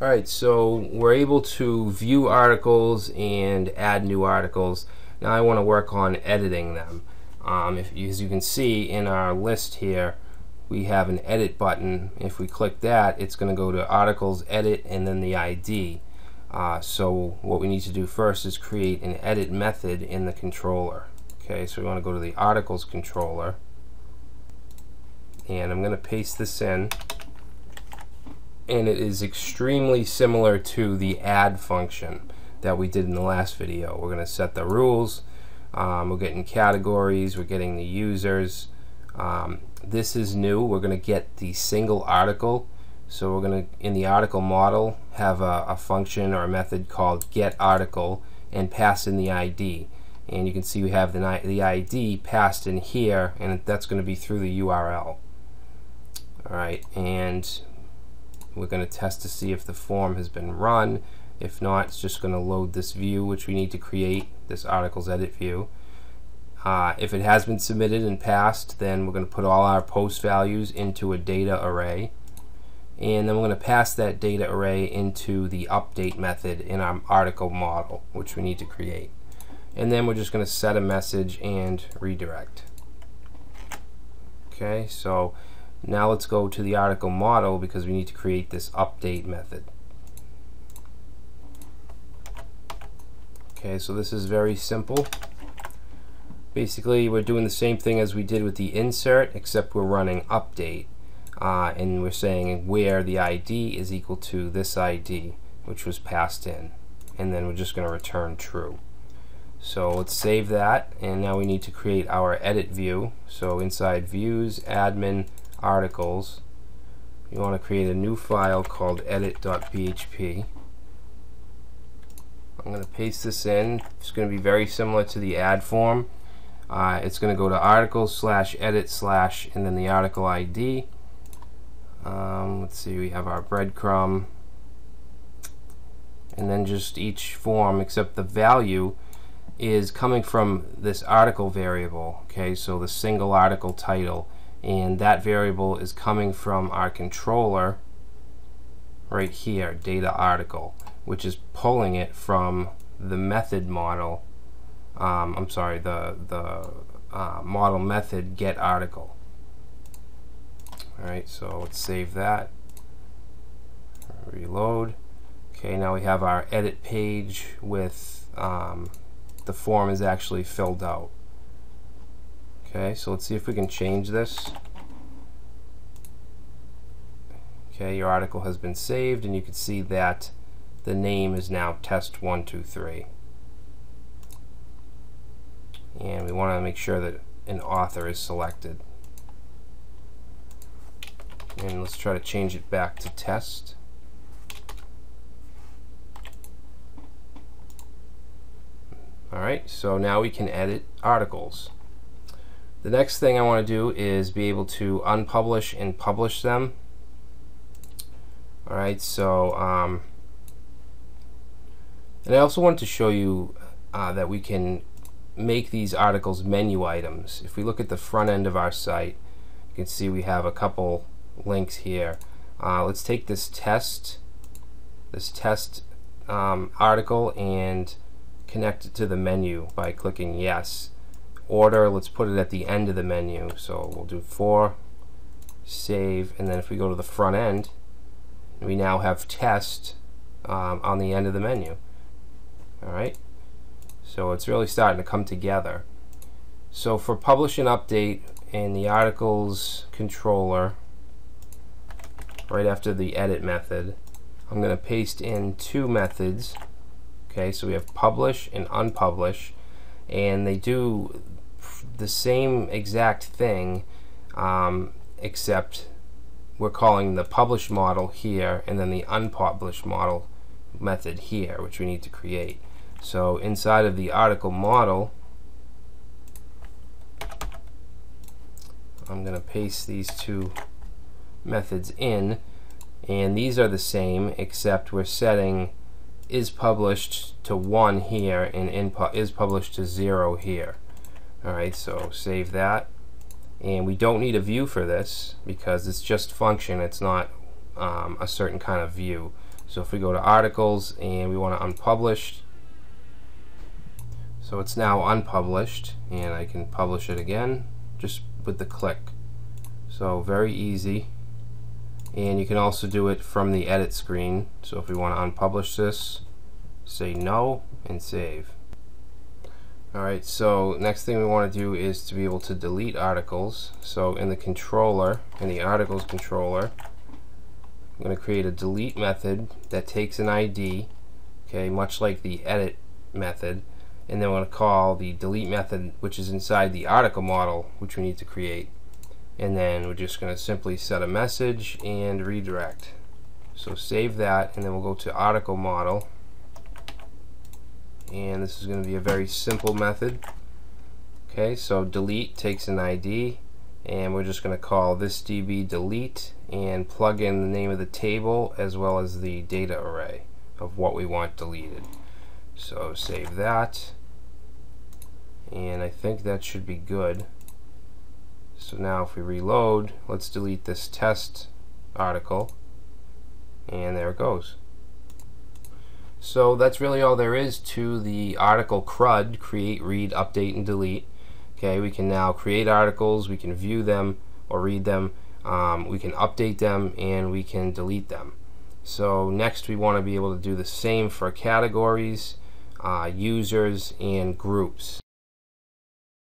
Alright, so we're able to view articles and add new articles. Now I want to work on editing them. As you can see in our list here, we have an edit button. If we click that, it's going to go to articles, edit, and then the ID. So what we need to do first is create an edit method in the controller. Okay, so we want to go to the articles controller, and I'm going to paste this in. And it is extremely similar to the add function that we did in the last video. We're going to set the rules, we're getting categories, we're getting the users. This is new. We're going to get the single article. So we're going to, in the article model, have a function or a method called getArticle and pass in the ID. And you can see we have the ID passed in here, and that's going to be through the URL. Alright, and we're going to test to see if the form has been run. If not, it's just going to load this view which we need to create, this articles edit view. If it has been submitted and passed, then we're going to put all our post values into a data array, and then we're going to pass that data array into the update method in our article model which we need to create. And then we're just going to set a message and redirect. Okay, so now let's go to the article model because we need to create this update method. Okay, so this is very simple. Basically, we're doing the same thing as we did with the insert, except we're running update, and we're saying where the ID is equal to this ID, which was passed in, and then we're just going to return true. So let's save that, and now we need to create our edit view. So inside views, admin, articles, you want to create a new file called edit.php. I'm going to paste this in. It's going to be very similar to the add form. It's going to go to articles/edit/ and then the article ID. Let's see, we have our breadcrumb, and then just each form, except the value is coming from this article variable. Okay, so the single article title, and that variable is coming from our controller right here, data article, which is pulling it from the method model. I'm sorry, the model method getArticle. Alright, so let's save that, reload. Okay, now we have our edit page with the form is actually filled out. Okay, so let's see if we can change this. Okay, your article has been saved, and you can see that the name is now test123. And we want to make sure that an author is selected. And let's try to change it back to test. Alright, so now we can edit articles. The next thing I want to do is be able to unpublish and publish them. Alright, so and I also wanted to show you that we can make these articles menu items. If we look at the front end of our site, you can see we have a couple links here. Let's take this test article and connect it to the menu by clicking yes. Order, let's put it at the end of the menu, so we'll do for, save, and then if we go to the front end, we now have test on the end of the menu. Alright, so it's really starting to come together. So for publish and update in the articles controller, right after the edit method, I'm going to paste in two methods. Okay, so we have publish and unpublish, and they do the same exact thing, except we're calling the publish model here and then the unpublished model method here, which we need to create. So inside of the article model, I'm going to paste these two methods in, and these are the same except we're setting is published to 1 here and is published to 0 here. Alright, so save that, and we don't need a view for this because it's just function, it's not a certain kind of view. So if we go to articles and we want to unpublished, so it's now unpublished, and I can publish it again just with the click. So very easy. And you can also do it from the edit screen. So if we want to unpublish this, say no and save. Alright, so next thing we want to do is to be able to delete articles. So in the controller, in the articles controller, I'm going to create a delete method that takes an ID, okay, much like the edit method, and then we're going to call the delete method, which is inside the article model, which we need to create. And then we're just going to simply set a message and redirect. So save that, and then we'll go to article model, and this is going to be a very simple method. Okay, so delete takes an ID, and we're just going to call this DB delete and plug in the name of the table as well as the data array of what we want deleted. So save that, and I think that should be good. So now if we reload, let's delete this test article, and there it goes. So that's really all there is to the article CRUD, create, read, update, and delete. Okay, we can now create articles, we can view them or read them, we can update them, and we can delete them. So next we want to be able to do the same for categories, users, and groups.